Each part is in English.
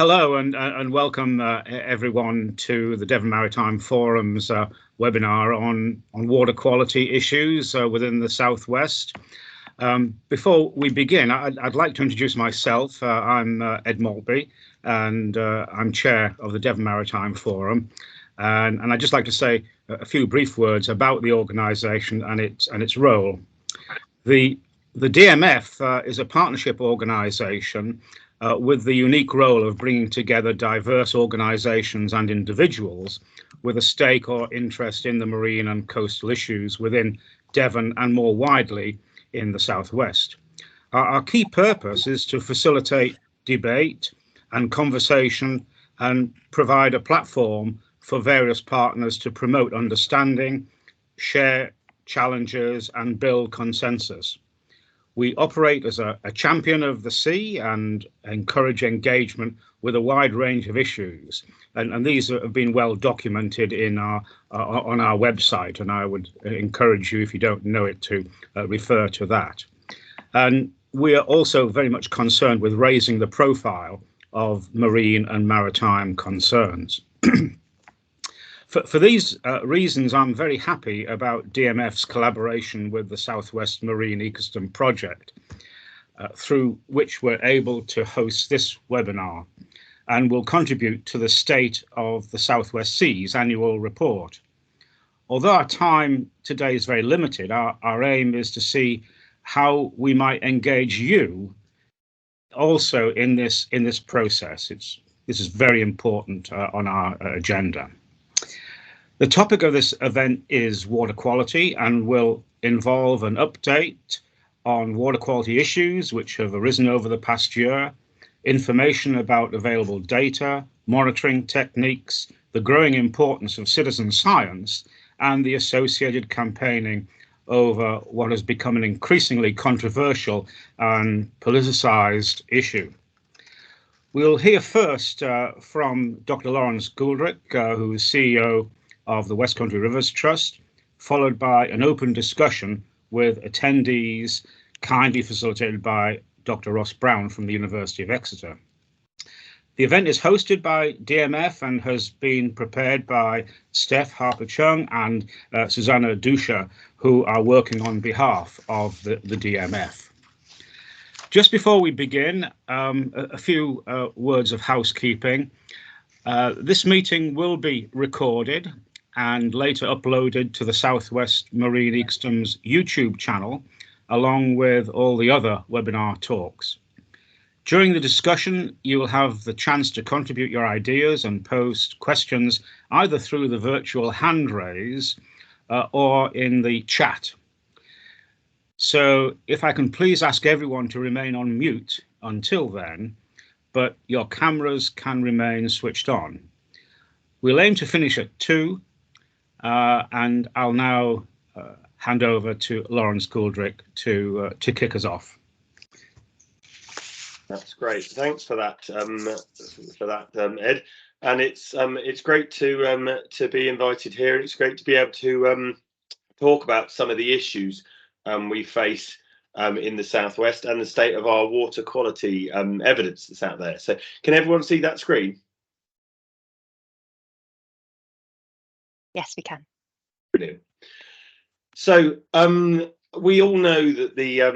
Hello and welcome everyone to the Devon Maritime Forum's webinar on water quality issues within the Southwest. Before we begin, I'd like to introduce myself. I'm Ed Maltby, and I'm chair of the Devon Maritime Forum. And I'd just like to say a few brief words about the organisation and its role. The DMF is a partnership organisation with the unique role of bringing together diverse organisations and individuals with a stake or interest in the marine and coastal issues within Devon and more widely in the Southwest. Our key purpose is to facilitate debate and conversation and provide a platform for various partners to promote understanding, share challenges and build consensus. We operate as a champion of the sea and encourage engagement with a wide range of issues. And these have been well documented in on our website, and I would encourage you, if you don't know it, to refer to that. And we are also very much concerned with raising the profile of marine and maritime concerns. For these reasons, I'm very happy about DMF's collaboration with the Southwest Marine Ecosystem Project, through which we're able to host this webinar and will contribute to the State of the Southwest Seas annual report. Although our time today is very limited, our aim is to see how we might engage you also in this process. This is very important on our agenda. The topic of this event is water quality and will involve an update on water quality issues which have arisen over the past year, information about available data, monitoring techniques, the growing importance of citizen science, and the associated campaigning over what has become an increasingly controversial and politicised issue. We'll hear first from Dr. Laurence Couldrick, who is CEO of the West Country Rivers Trust, followed by an open discussion with attendees kindly facilitated by Dr. Ross Brown from the University of Exeter. The event is hosted by DMF and has been prepared by Steph Harper-Chung and Susanna Dusha, who are working on behalf of the DMF. Just before we begin, a few words of housekeeping. This meeting will be recorded and later uploaded to the Southwest Marine Ecosystem's YouTube channel, along with all the other webinar talks. During the discussion, you will have the chance to contribute your ideas and post questions either through the virtual hand raise or in the chat. So if I can please ask everyone to remain on mute until then, but your cameras can remain switched on. We'll aim to finish at 2, and I'll now hand over to Laurence Couldrick to kick us off. That's great. Thanks for that, Ed. And it's great to be invited here. It's great to be able to talk about some of the issues we face in the Southwest and the state of our water quality evidence that's out there. So can everyone see that screen? Yes, we can. Brilliant. So we all know that the I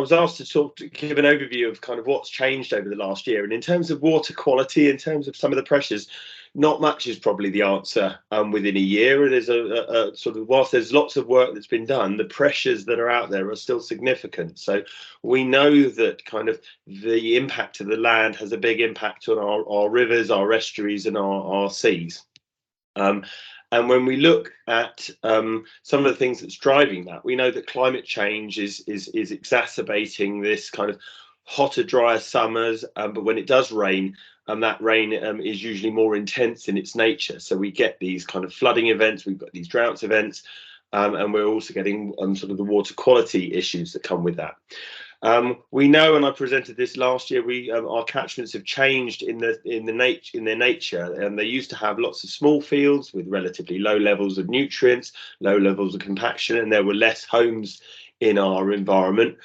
was asked to give an overview of kind of what's changed over the last year, and in terms of water quality, in terms of some of the pressures, not much is probably the answer within a year. There's whilst there's lots of work that's been done, the pressures that are out there are still significant. So we know that kind of the impact of the land has a big impact on our rivers, our estuaries, and our seas. And when we look at some of the things that's driving that, we know that climate change is exacerbating this kind of hotter, drier summers. But when it does rain, that rain is usually more intense in its nature. So we get these kind of flooding events, we've got these droughts events, and we're also getting sort of the water quality issues that come with that. We know, and I presented this last year, our catchments have changed in their nature, and they used to have lots of small fields with relatively low levels of nutrients, low levels of compaction, and there were less homes in our environment.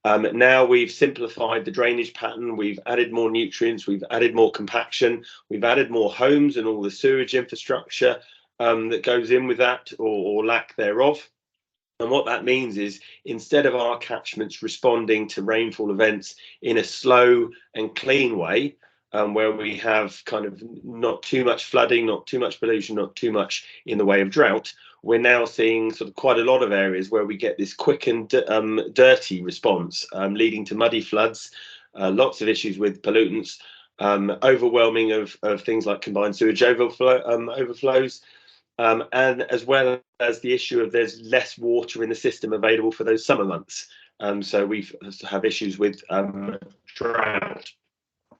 Now we've simplified the drainage pattern, we've added more nutrients, we've added more compaction, we've added more homes and all the sewage infrastructure that goes in with that, or lack thereof. And what that means is, instead of our catchments responding to rainfall events in a slow and clean way, where we have kind of not too much flooding, not too much pollution, not too much in the way of drought, we're now seeing sort of quite a lot of areas where we get this quick and dirty response, leading to muddy floods, lots of issues with pollutants, overwhelming of things like combined sewage overflows, and as well as the issue of there's less water in the system available for those summer months. So we have issues with drought.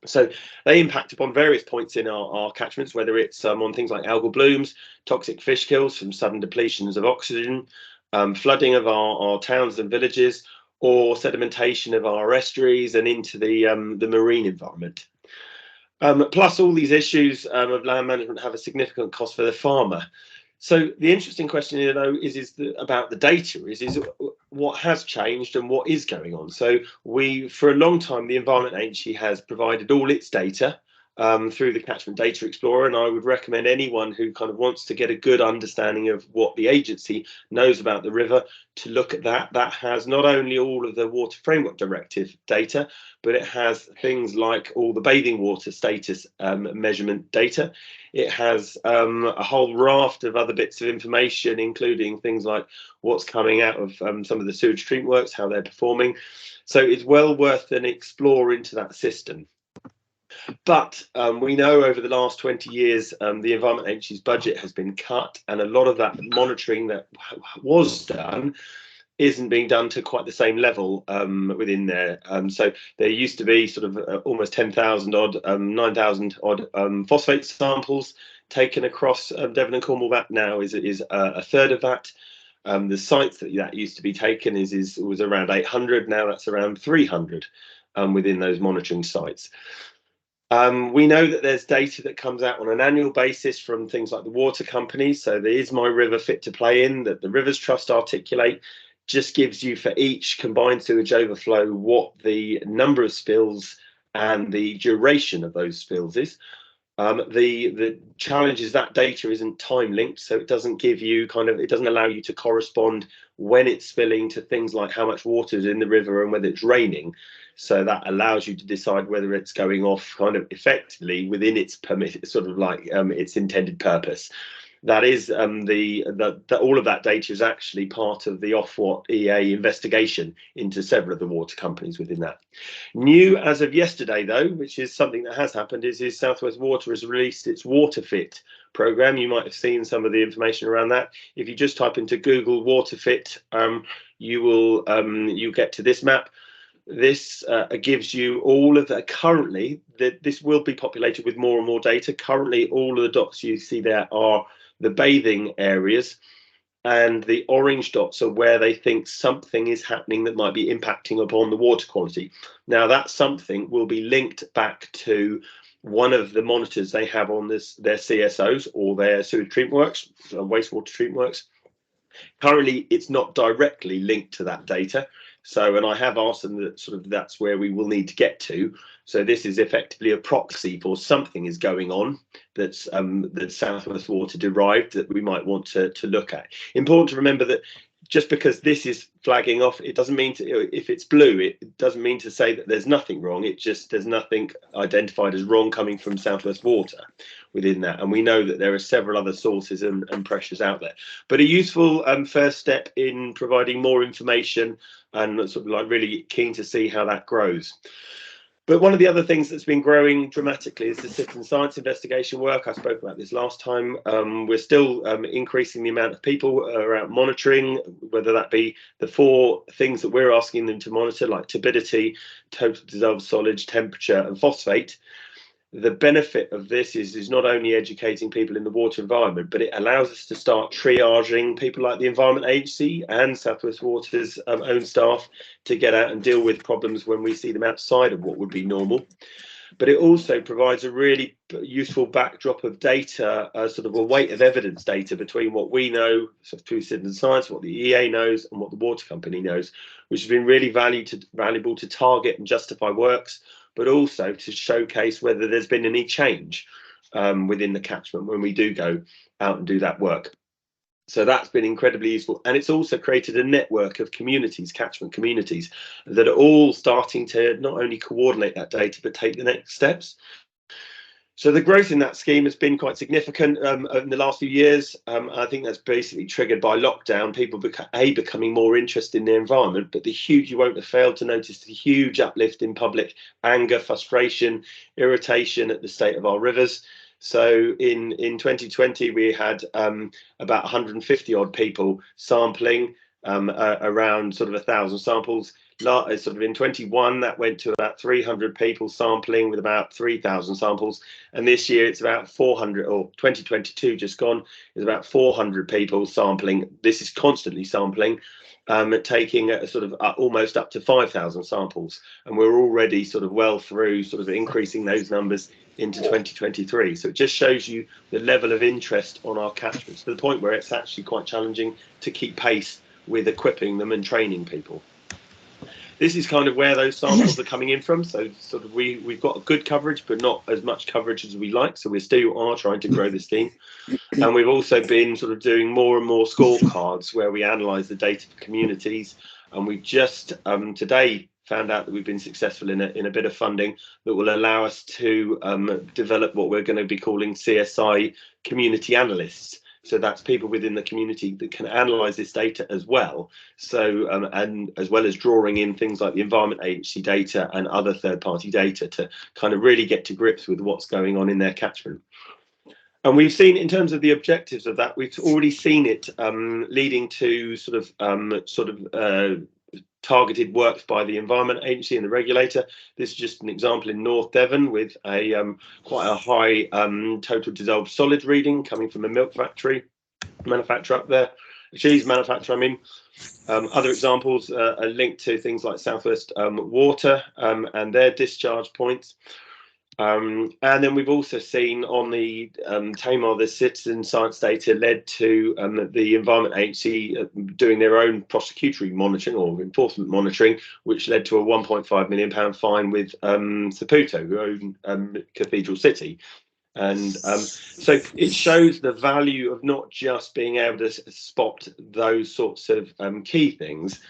So they impact upon various points in our catchments, whether it's on things like algal blooms, toxic fish kills from sudden depletions of oxygen, flooding of our towns and villages, or sedimentation of our estuaries and into the marine environment. Plus, all these issues of land management have a significant cost for the farmer. So the interesting question, is about the data, is what has changed and what is going on. So for a long time, the Environment Agency has provided all its data through the Catchment Data Explorer, and I would recommend anyone who kind of wants to get a good understanding of what the agency knows about the river to look at that. That has not only all of the Water Framework Directive data, but it has things like all the bathing water status measurement data. It has a whole raft of other bits of information, including things like what's coming out of some of the sewage treatment works, how they're performing. So it's well worth an explore into that system. But we know over the last 20 years, the Environment Agency's budget has been cut, and a lot of that monitoring that was done isn't being done to quite the same level within there. So there used to be sort of almost 10,000 odd, 9,000 odd phosphate samples taken across Devon and Cornwall. That now is a third of that. The sites that used to be taken was around 800. Now that's around 300 within those monitoring sites. We know that there's data that comes out on an annual basis from things like the water companies. So there is My River Fit to Play In that the Rivers Trust articulate, just gives you for each combined sewage overflow what the number of spills and the duration of those spills is. The challenge is that data isn't time linked, so it doesn't give you it doesn't allow you to correspond when it's spilling to things like how much water is in the river and whether it's raining. So that allows you to decide whether it's going off kind of effectively within its its intended purpose. That is all of that data is actually part of the Ofwat EA investigation into several of the water companies within that. New as of yesterday, though, which is something that has happened, is South West Water has released its Water Fit program. You might have seen some of the information around that. If you just type into Google Water Fit, you get to this map. This gives you all of that. Currently, this will be populated with more and more data. Currently, all of the dots you see there are the bathing areas, and the orange dots are where they think something is happening that might be impacting upon the water quality. Now, that something will be linked back to one of the monitors they have on their CSOs or their sewage treatment works, wastewater treatment works. Currently, it's not directly linked to that data. So, and I have asked them that that's where we will need to get to. So this is effectively a proxy for something is going on that's South West Water derived that we might want to look at. Important to remember that just because this is flagging off, it doesn't mean if it's blue, it doesn't mean to say that there's nothing wrong. It just there's nothing identified as wrong coming from South West Water within that. And we know that there are several other sources and pressures out there. But a useful first step in providing more information, and really keen to see how that grows. But one of the other things that's been growing dramatically is the citizen science investigation work. I spoke about this last time. We're still increasing the amount of people who are out monitoring, whether that be the 4 things that we're asking them to monitor, like turbidity, total dissolved solids, temperature, and phosphate. The benefit of this is not only educating people in the water environment, but it allows us to start triaging people like the Environment Agency and South West Water's own staff to get out and deal with problems when we see them outside of what would be normal. but it also provides a really useful backdrop of data, sort of a weight of evidence data between what we know, so through citizen science, what the EA knows and what the water company knows, which has been really valuable to target and justify works, but also to showcase whether there's been any change within the catchment when we do go out and do that work. So that's been incredibly useful. And it's also created a network of communities, catchment communities, that are all starting to not only coordinate that data, but take the next steps. So the growth in that scheme has been quite significant in the last few years. I think that's basically triggered by lockdown, people becoming more interested in the environment, but you won't have failed to notice the huge uplift in public anger, frustration, irritation at the state of our rivers. So in 2020, we had about 150 odd people sampling, around sort of 1,000 samples. Sort of in 21, that went to about 300 people sampling with about 3,000 samples. And this year it's about 400, or 2022 just gone, is about 400 people sampling. This is constantly sampling, taking sort of almost up to 5,000 samples. And we're already sort of well through sort of increasing those numbers into 2023. So it just shows you the level of interest on our catchments, to the point where it's actually quite challenging to keep pace with equipping them and training people. This is kind of where those samples are coming in from. So sort of we've got good coverage, but not as much coverage as we like. So we still are trying to grow this team. And we've also been sort of doing more and more scorecards where we analyse the data for communities. And we just today found out that we've been successful in a bit of funding that will allow us to develop what we're going to be calling CSI community analysts. So that's people within the community that can analyse this data as well. So and as well as drawing in things like the Environment Agency data and other third-party data to kind of really get to grips with what's going on in their catchment. And we've seen, in terms of the objectives of that, we've already seen it leading to sort of targeted works by the Environment Agency and the regulator. This is just an example in North Devon with a quite a high total dissolved solid reading coming from a milk manufacturer up there, a cheese manufacturer, I mean. Other examples are linked to things like South West Water and their discharge points. And then we've also seen on the Tamar, the citizen science data led to the Environment Agency doing their own prosecutory monitoring or enforcement monitoring, which led to a £1.5 million fine with Saputo, who own Cathedral City. And so it shows the value of not just being able to spot those sorts of key things,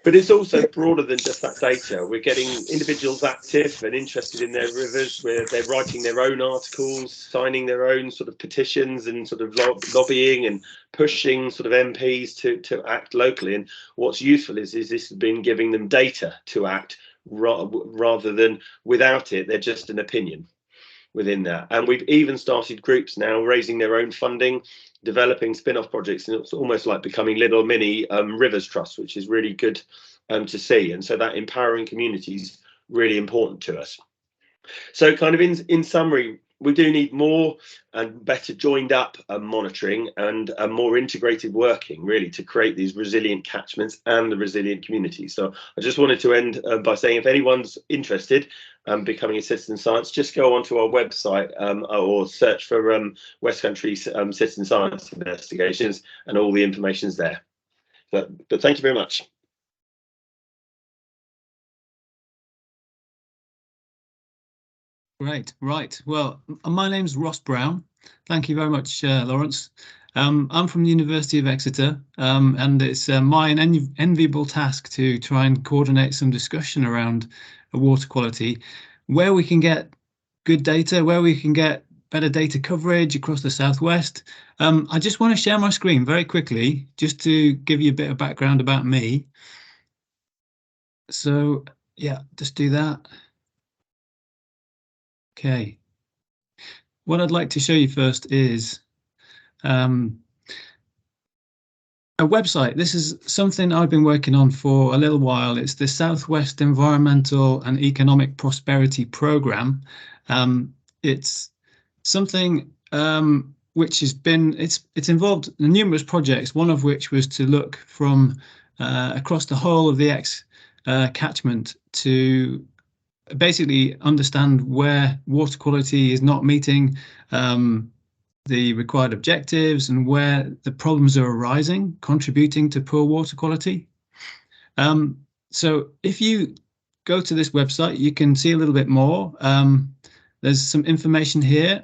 but it's also broader than just that data. We're getting individuals active and interested in their rivers, where they're writing their own articles, signing their own sort of petitions and sort of lobbying and pushing sort of MPs to act locally. And what's useful is this has been giving them data to act rather than without it, they're just an opinion within that. And we've even started groups now raising their own funding, developing spin-off projects, and it's almost like becoming little mini rivers trusts, which is really good to see. And so that empowering community is really important to us. So kind of in summary, we do need more and better joined up monitoring and more integrated working, really, to create these resilient catchments and the resilient communities. So I just wanted to end by saying, if anyone's interested becoming a citizen science, just go onto our website or search for West Country Citizen Science Investigations, and all the information's there. But thank you very much. Great, right. Well, my name's Ross Brown. Thank you very much, Laurence. I'm from the University of Exeter, and it's my enviable task to try and coordinate some discussion around water quality, where we can get good data, where we can get better data coverage across the Southwest. I just want to share my screen very quickly, just to give you a bit of background about me. So yeah, just do that. Okay, what I'd like to show you first is a website. This is something I've been working on for a little while. It's the Southwest Environmental and Economic Prosperity Programme. It's something which has been, it's involved in numerous projects, one of which was to look from across the whole of the catchment to basically understand where water quality is not meeting the required objectives and where the problems are arising, contributing to poor water quality. So if you go to this website, you can see a little bit more. There's some information here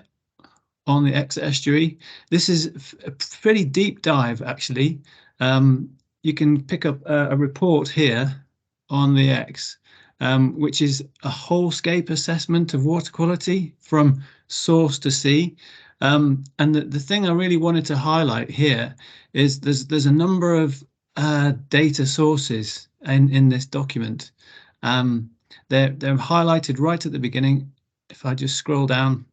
on the Exeter estuary. This is a pretty deep dive, actually. You can pick up a report here on the X, which is a whole-scape assessment of water quality from source to sea. And the thing I really wanted to highlight here is there's a number of data sources in this document. They're highlighted right at the beginning. If I just scroll down,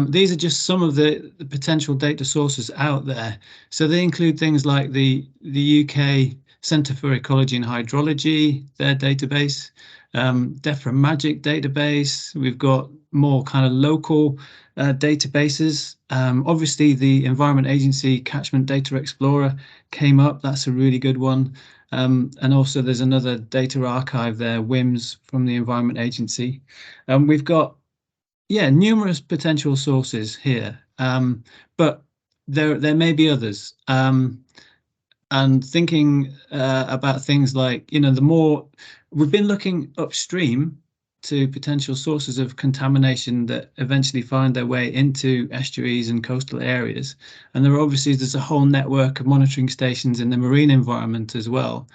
these are just some of the potential data sources out there. So they include things like the UK Centre for Ecology and Hydrology, their database, DEFRA Magic database. We've got more kind of local databases. Obviously, the Environment Agency Catchment Data Explorer came up. That's a really good one. And also there's another data archive there, WIMS, from the Environment Agency. We've got, numerous potential sources here, but there may be others. And thinking about things like, the more we've been looking upstream to potential sources of contamination that eventually find their way into estuaries and coastal areas. And there's a whole network of monitoring stations in the marine environment as well.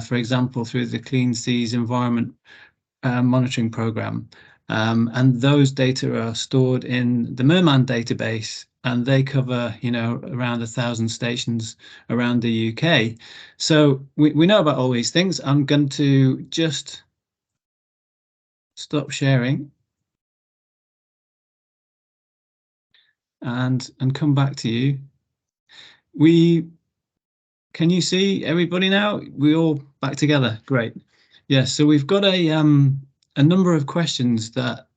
For example, through the Clean Seas Environment Monitoring Programme. And those data are stored in the Merman database, and they cover, around 1,000 stations around the UK. So we know about all these things. I'm going to just stop sharing and come back to you. Can you see everybody now? We all back together. Great. Yes. So we've got a number of questions that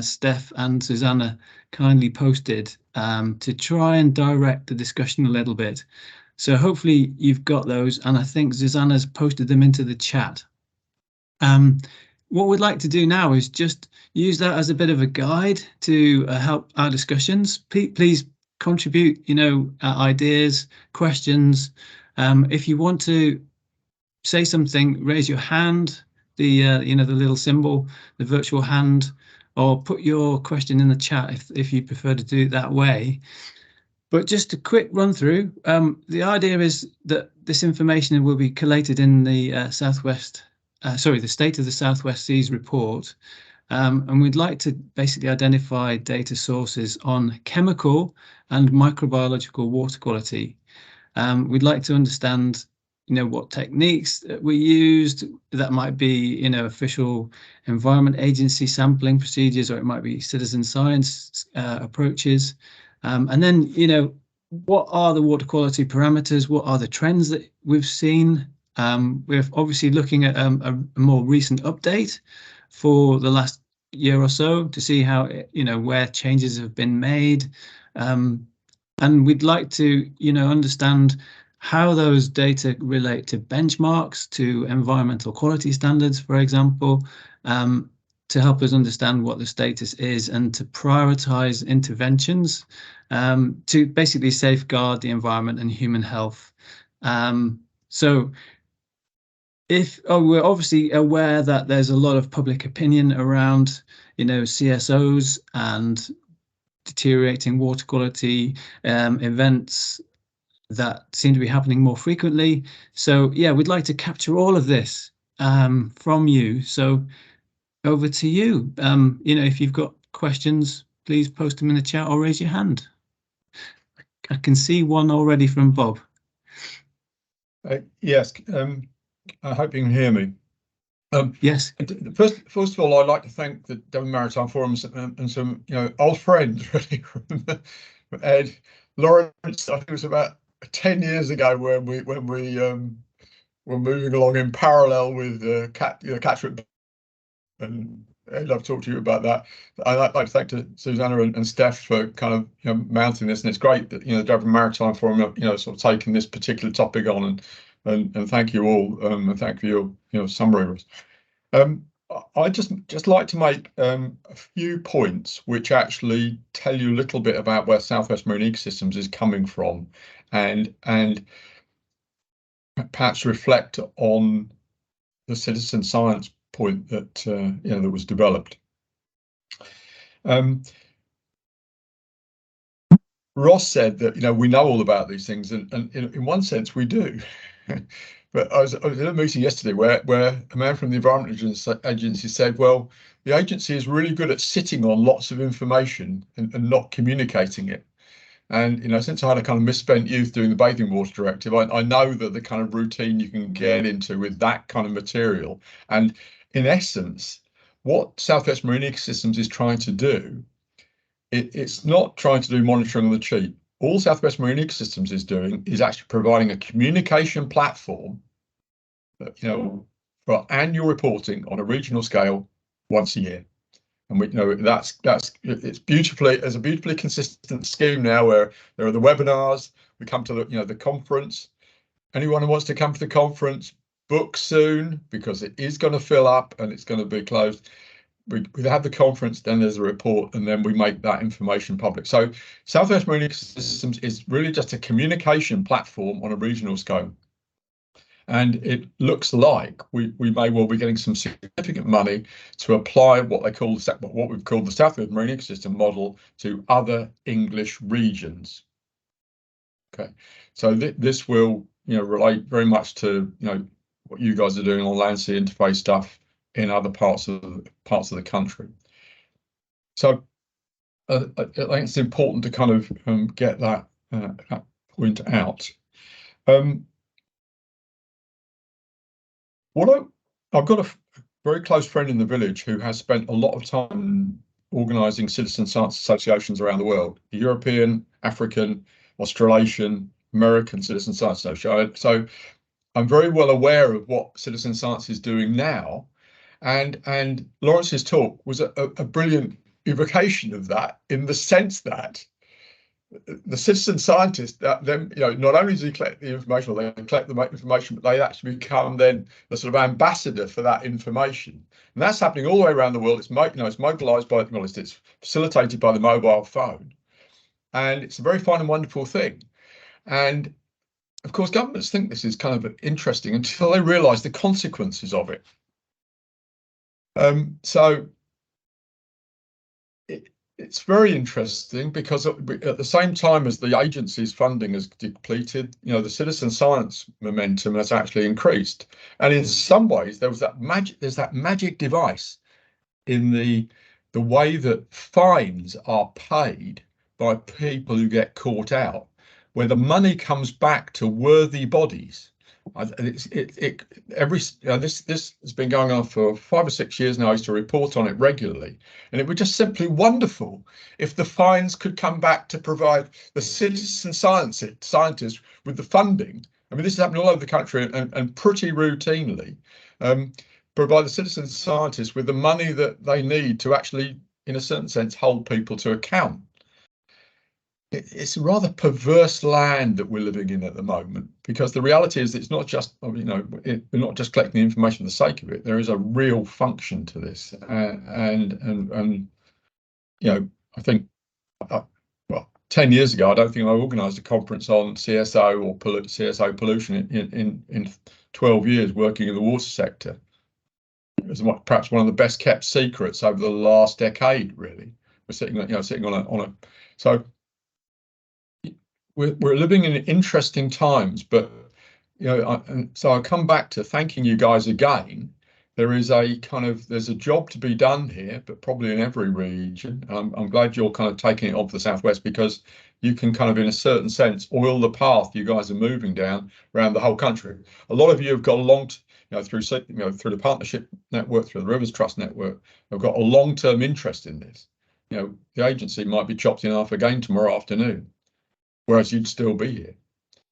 Steph and Susanna kindly posted to try and direct the discussion a little bit. So hopefully you've got those, and I think Susanna's posted them into the chat. What we'd like to do now is just use that as a bit of a guide to help our discussions. Please contribute, ideas, questions. If you want to say something, raise your hand, the little symbol, the virtual hand, or put your question in the chat if you prefer to do it that way. But just a quick run through. The idea is that this information will be collated in the the State of the Southwest Seas report. And we'd like to basically identify data sources on chemical and microbiological water quality. We'd like to understand, what techniques were used. That might be, official Environment Agency sampling procedures, or it might be citizen science approaches. And then, what are the water quality parameters? What are the trends that we've seen? We're obviously looking at a more recent update for the last year or so to see how, where changes have been made. And we'd like to, understand how those data relate to benchmarks, to environmental quality standards, for example, to help us understand what the status is and to prioritize interventions to basically safeguard the environment and human health. So we're obviously aware that there's a lot of public opinion around, CSOs and deteriorating water quality events that seem to be happening more frequently. So we'd like to capture all of this from you. So over to you. If you've got questions, please post them in the chat or raise your hand. I can see one already from Bob. Yes, I hope you can hear me. Yes. First of all, I'd like to thank the Devon Maritime Forum and some old friends really from Ed, Laurence. I think it was about 10 years ago when we were moving along in parallel with Catchment, and Ed, I've talked to you about that. I'd like to thank Susanna and Steph for kind of mounting this, and it's great that the Devon Maritime Forum sort of taking this particular topic on, and thank you all, and thank you for your summary. I just like to make a few points which actually tell you a little bit about where Southwest Marine Ecosystems is coming from, and perhaps reflect on the citizen science point that that was developed. Ross said that we know all about these things, and in one sense we do. But I was in a meeting yesterday where a man from the Environment Agency said, well, the agency is really good at sitting on lots of information and not communicating it. And since I had a kind of misspent youth doing the Bathing Water Directive, I know that the kind of routine you can get into with that kind of material. And in essence, what Southwest Marine Ecosystems is trying to do, it's not trying to do monitoring on the cheap. All Southwest Marine Ecosystems is doing is actually providing a communication platform that, for annual reporting on a regional scale once a year. And we it's beautifully, there's a beautifully consistent scheme now where there are the webinars, we come to the conference. Anyone who wants to come to the conference, book soon, because it is going to fill up and it's going to be closed. We have the conference, then there's a report, and then we make that information public. So Southwest Marine Ecosystems is really just a communication platform on a regional scale. And it looks like we may well be getting some significant money to apply what we've called the Southwest Marine Ecosystem model to other English regions. Okay, so this will relate very much to what you guys are doing on land sea interface stuff in other parts of the country. So I think it's important to kind of get that point out. I've got a very close friend in the village who has spent a lot of time organising citizen science associations around the world, the European, African, Australasian, American Citizen Science Association. So I'm very well aware of what citizen science is doing now. And Laurence's talk was a brilliant evocation of that, in the sense that the citizen scientists, not only do they collect the information, or they collect the information, but they actually become then the sort of ambassador for that information. And that's happening all the way around the world. It's mobilized by, it's facilitated by the mobile phone. And it's a very fine and wonderful thing. And of course, governments think this is kind of interesting until they realize the consequences of it. So it's very interesting, because at the same time as the agency's funding has depleted, the citizen science momentum has actually increased. And in some ways, there's that magic device in the way that fines are paid by people who get caught out, where the money comes back to worthy bodies. This has been going on for 5 or 6 years now. I used to report on it regularly, and it would just simply wonderful if the fines could come back to provide the citizen scientists with the funding. I mean, this is happening all over the country and pretty routinely. Provide the citizen scientists with the money that they need to actually, in a certain sense, hold people to account. It's a rather perverse land that we're living in at the moment, because the reality is it's not just, we're not just collecting the information for the sake of it. There is a real function to this, and I think, 10 years ago, I don't think I organised a conference on CSO or CSO pollution in 12 years working in the water sector. It was perhaps one of the best kept secrets over the last decade. Really, we're sitting on a so. We're living in interesting times, but so I'll come back to thanking you guys again. There's a job to be done here, but probably in every region. I'm glad you're kind of taking it on for the Southwest, because you can kind of, in a certain sense, oil the path you guys are moving down around the whole country. A lot of you have got through the partnership network, through the Rivers Trust network, have got a long-term interest in this. The agency might be chopped in half again tomorrow afternoon, whereas you'd still be here.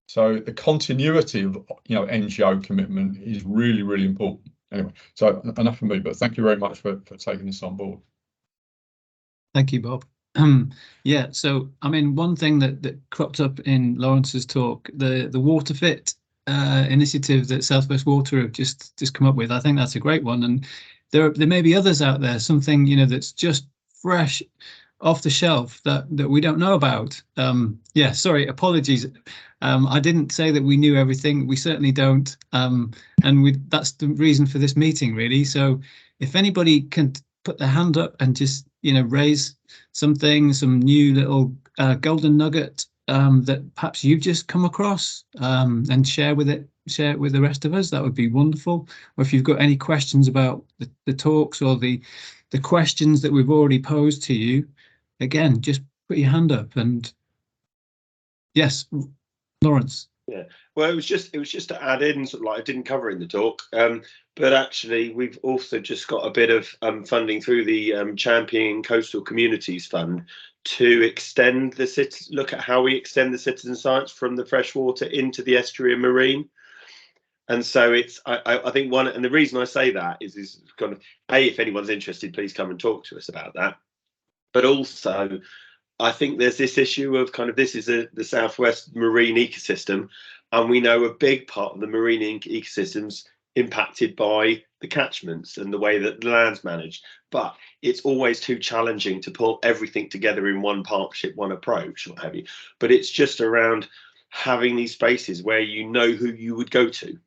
So the continuity of NGO commitment is really, really important. Anyway, so enough from me, but thank you very much for taking this on board. Thank you, Bob. Yeah, so I mean, one thing that cropped up in Laurence's talk, the Water Fit initiative that Southwest Water have just come up with, I think that's a great one. And there may be others out there, something, you know, that's just fresh off the shelf that we don't know about. Yeah, sorry, apologies. I didn't say that we knew everything. We certainly don't. And that's the reason for this meeting, really. So if anybody can put their hand up and just, you know, raise something, some new little golden nugget that perhaps you've just come across, and share it with the rest of us, that would be wonderful. Or if you've got any questions about the talks or the questions that we've already posed to you, again, just put your hand up. And yes, Laurence. Yeah, well, it was just to add in, sort of like I didn't cover in the talk, but actually we've also just got a bit of funding through the Championing Coastal Communities Fund to extend look at how we extend the citizen science from the freshwater into the estuary and marine. And so it's, I think one, and the reason I say that is kind of, if anyone's interested, please come and talk to us about that. But also, I think there's this issue of kind of, this is the Southwest marine ecosystem, and we know a big part of the marine ecosystem's impacted by the catchments and the way that the land's managed. But it's always too challenging to pull everything together in one partnership, one approach, or what have you. But it's just around having these spaces where you know who you would go to.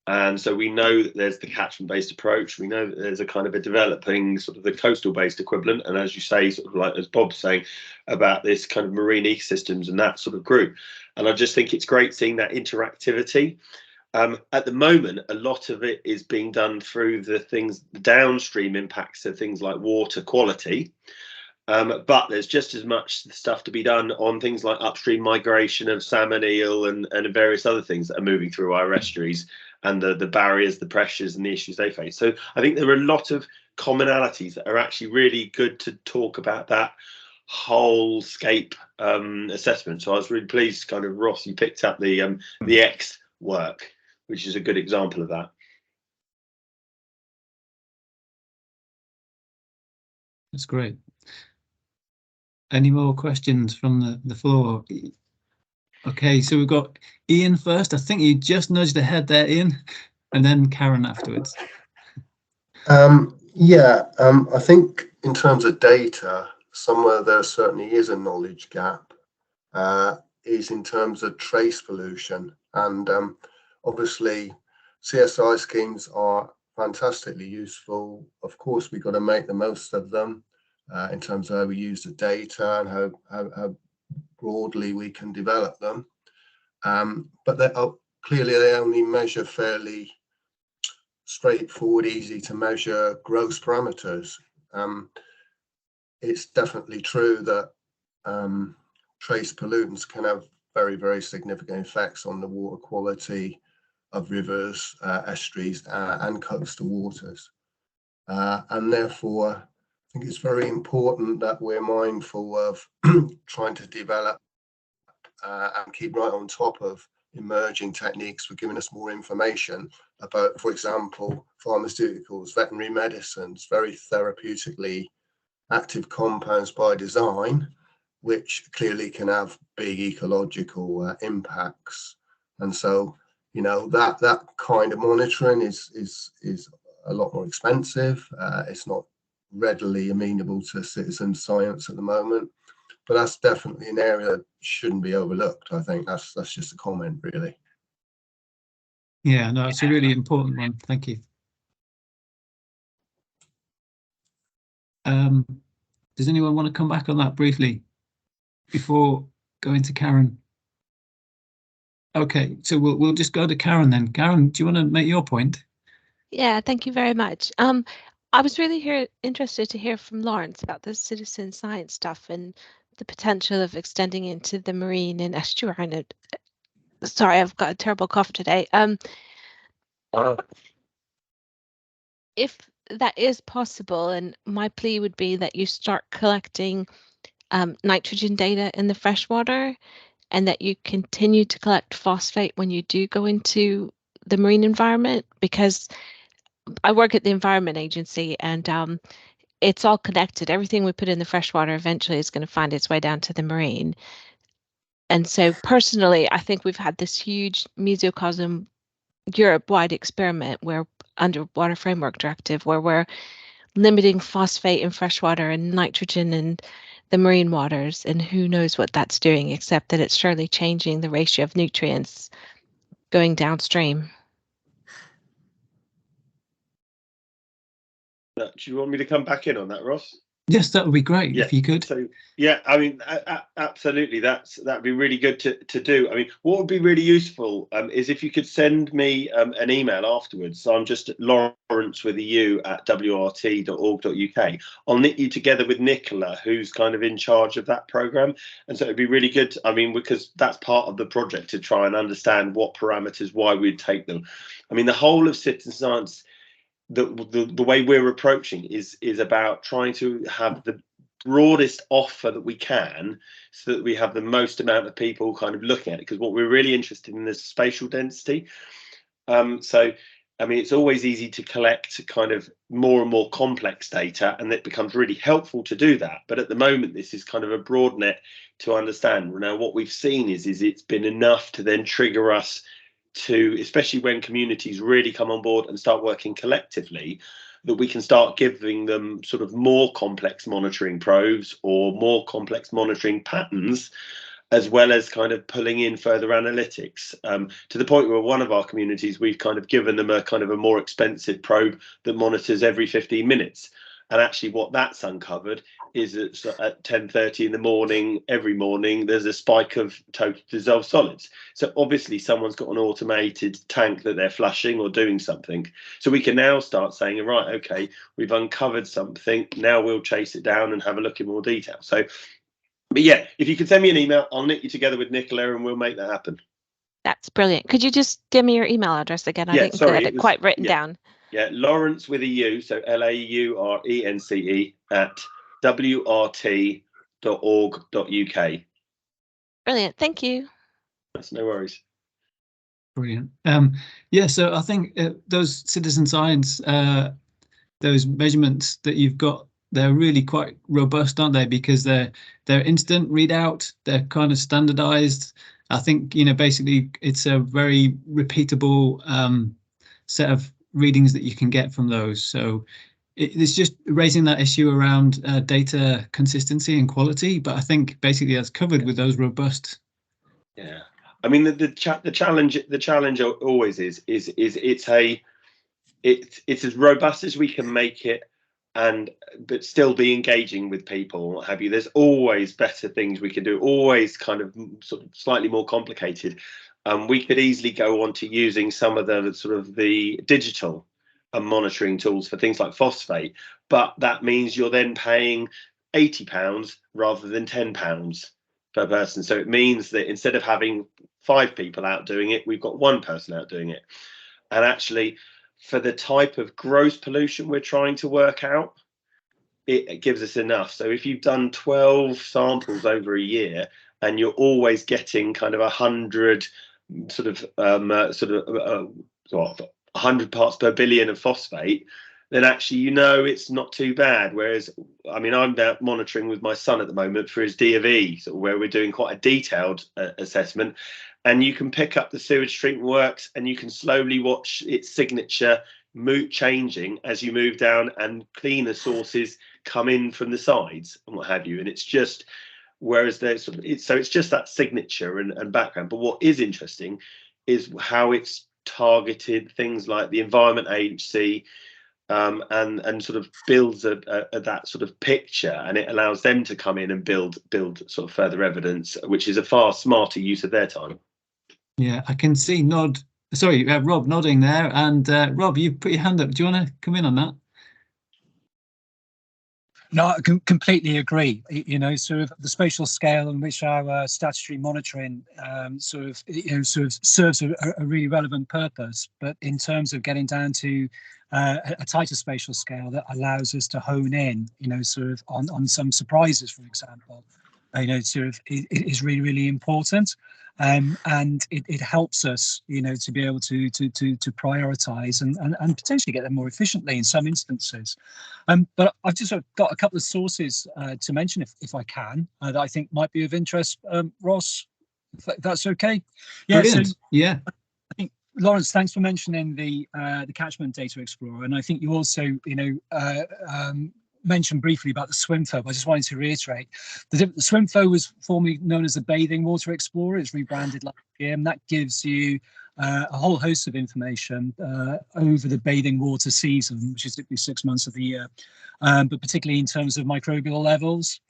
And so we know that there's the catchment-based approach. We know that there's a kind of a developing sort of the coastal-based equivalent. And as you say, sort of like as Bob's saying about this kind of marine ecosystems and that sort of group. And I just think it's great seeing that interactivity. At the moment, a lot of it is being done through the downstream impacts of things like water quality. But there's just as much stuff to be done on things like upstream migration of salmon, eel, and various other things that are moving through our estuaries, and the barriers, the pressures, and the issues they face. So I think there are a lot of commonalities that are actually really good to talk about that whole scape assessment. So I was really pleased, kind of, Ross, you picked up the X work, which is a good example of that. That's great. Any more questions from the floor? Okay, so we've got Ian first. I think you just nudged ahead there, Ian, and then Karen afterwards. I think in terms of data, somewhere there certainly is a knowledge gap, is in terms of trace pollution. And obviously, CSI schemes are fantastically useful. Of course, we've got to make the most of them in terms of how we use the data and how broadly we can develop them, but clearly they only measure fairly straightforward, easy to measure gross parameters. It's definitely true that trace pollutants can have very, very significant effects on the water quality of rivers, estuaries, and coastal waters, and therefore I think it's very important that we're mindful of trying to develop and keep right on top of emerging techniques for giving us more information about, for example, pharmaceuticals, veterinary medicines, very therapeutically active compounds by design, which clearly can have big ecological impacts. And so, you know, that kind of monitoring is a lot more expensive. It's not readily amenable to citizen science at the moment, but that's definitely an area that shouldn't be overlooked. I think that's just a comment, really. Yeah, no, it's a really important one. Thank you. Does anyone want to come back on that briefly before going to Karen? Okay, so we'll just go to Karen then. Karen, do you want to make your point? Yeah, thank you very much. I was really interested to hear from Laurence about the citizen science stuff and the potential of extending into the marine and estuarine. Sorry, I've got a terrible cough today. If that is possible, and my plea would be that you start collecting nitrogen data in the freshwater, and that you continue to collect phosphate when you do go into the marine environment, because I work at the Environment Agency, and it's all connected. Everything we put in the freshwater eventually is going to find its way down to the marine. And so personally, I think we've had this huge mesocosm Europe-wide experiment where Underwater Framework Directive, where we're limiting phosphate in freshwater and nitrogen in the marine waters, and who knows what that's doing, except that it's surely changing the ratio of nutrients going downstream. Do you want me to come back in on that, Ross? Yes, that would be great if you could. So yeah, I mean, absolutely, that'd be really good to do. I mean, what would be really useful is if you could send me an email afterwards. So I'm just Laurence with a U at wrt.org.uk. I'll knit you together with Nicola, who's kind of in charge of that program, and so it'd be really good. I mean, because that's part of the project, to try and understand what parameters, why we'd take them. I mean, the whole of citizen science, the way we're approaching is about trying to have the broadest offer that we can, so that we have the most amount of people kind of looking at it, because what we're really interested in is spatial density. So I mean, it's always easy to collect kind of more and more complex data, and it becomes really helpful to do that. But at the moment, this is kind of a broad net to understand. Now, what we've seen is it's been enough to then trigger us to, especially when communities really come on board and start working collectively, that we can start giving them sort of more complex monitoring probes or more complex monitoring patterns, as well as kind of pulling in further analytics, to the point where one of our communities, we've kind of given them a kind of a more expensive probe that monitors every 15 minutes. And actually what that's uncovered is that at 10:30 in the morning, every morning, there's a spike of total dissolved solids. So obviously someone's got an automated tank that they're flushing or doing something. So we can now start saying, right, okay, we've uncovered something. Now we'll chase it down and have a look in more detail. So, but yeah, if you could send me an email, I'll knit you together with Nicola and we'll make that happen. That's brilliant. Could you just give me your email address again? I didn't get it quite written down. Yeah, Laurence with a U, so LAURENCE at wrt.org.uk. Brilliant, thank you. That's no worries. Brilliant. Yeah, so I think those citizen science, those measurements that you've got, they're really quite robust, aren't they? Because they're instant readout, they're kind of standardized. I think, you know, basically it's a very repeatable set of readings that you can get from those. So it's just raising that issue around data consistency and quality, but I think basically that's covered with those robust. Yeah, I mean the challenge always is it's as robust as we can make it, but still be engaging with people and what have you. There's always better things we can do, always kind of sort of slightly more complicated. We could easily go on to using some of the sort of the digital monitoring tools for things like phosphate, but that means you're then paying £80 rather than £10 per person. So it means that instead of having 5 people out doing it, we've got 1 person out doing it. And actually, for the type of gross pollution we're trying to work out, it gives us enough. So if you've done 12 samples over a year and you're always getting kind of 100 sort of 100 parts per billion of phosphate, then actually, you know, it's not too bad. Whereas, I mean, I'm now monitoring with my son at the moment for his D of E, sort of where we're doing quite a detailed assessment, and you can pick up the sewage treatment works and you can slowly watch its signature changing as you move down and cleaner sources come in from the sides and what have you. And it's just, whereas there's sort of, so it's just that signature and background. But what is interesting is how it's targeted things like the Environment Agency, and sort of builds that sort of picture, and it allows them to come in and build sort of further evidence, which is a far smarter use of their time. Yeah, I can see Rob nodding there, and Rob, you put your hand up. Do you want to come in on that? No, I completely agree. You know, sort of the spatial scale in which our statutory monitoring sort of serves a really relevant purpose. But in terms of getting down to a tighter spatial scale that allows us to hone in, you know, sort of on some surprises, for example, you know, sort of is really, really important. And it helps us, you know, to be able to prioritise and potentially get them more efficiently in some instances. But I've just got a couple of sources to mention, if I can, that I think might be of interest. Ross, if that's okay. Yeah. Brilliant. So, yeah. I think Laurence, thanks for mentioning the Catchment Data Explorer, and I think you also, mentioned briefly about the SWMFO. I just wanted to reiterate the SWMFO was formerly known as the Bathing Water Explorer. It's rebranded last year, and that gives you a whole host of information over the bathing water season, which is typically 6 months of the year, but particularly in terms of microbial levels.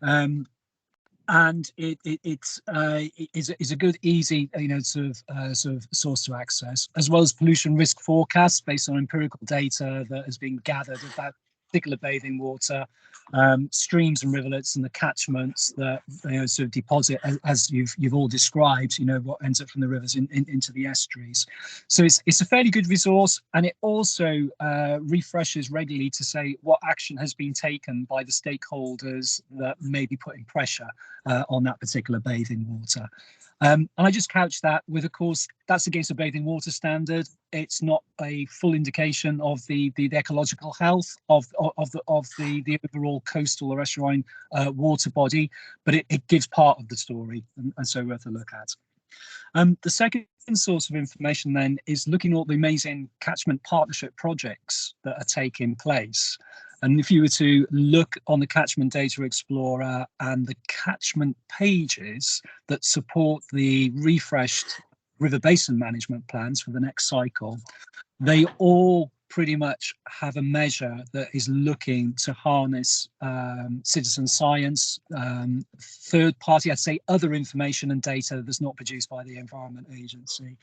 And it is a good, easy, sort of source to access, as well as pollution risk forecasts based on empirical data that has been gathered about particular bathing water, streams and rivulets, and the catchments that sort of deposit, as you've all described. What ends up from the rivers into the estuaries. So it's a fairly good resource, and it also refreshes regularly to say what action has been taken by the stakeholders that may be putting pressure on that particular bathing water. And I just couch that with, of course, that's against a bathing water standard. It's not a full indication of the ecological health of the overall coastal or estuarine water body, but it gives part of the story, and so worth a look at. The second source of information then is looking at the amazing catchment partnership projects that are taking place. And if you were to look on the Catchment Data Explorer and the catchment pages that support the refreshed river basin management plans for the next cycle, they all pretty much have a measure that is looking to harness citizen science, third party, I'd say other information and data that's not produced by the Environment Agency,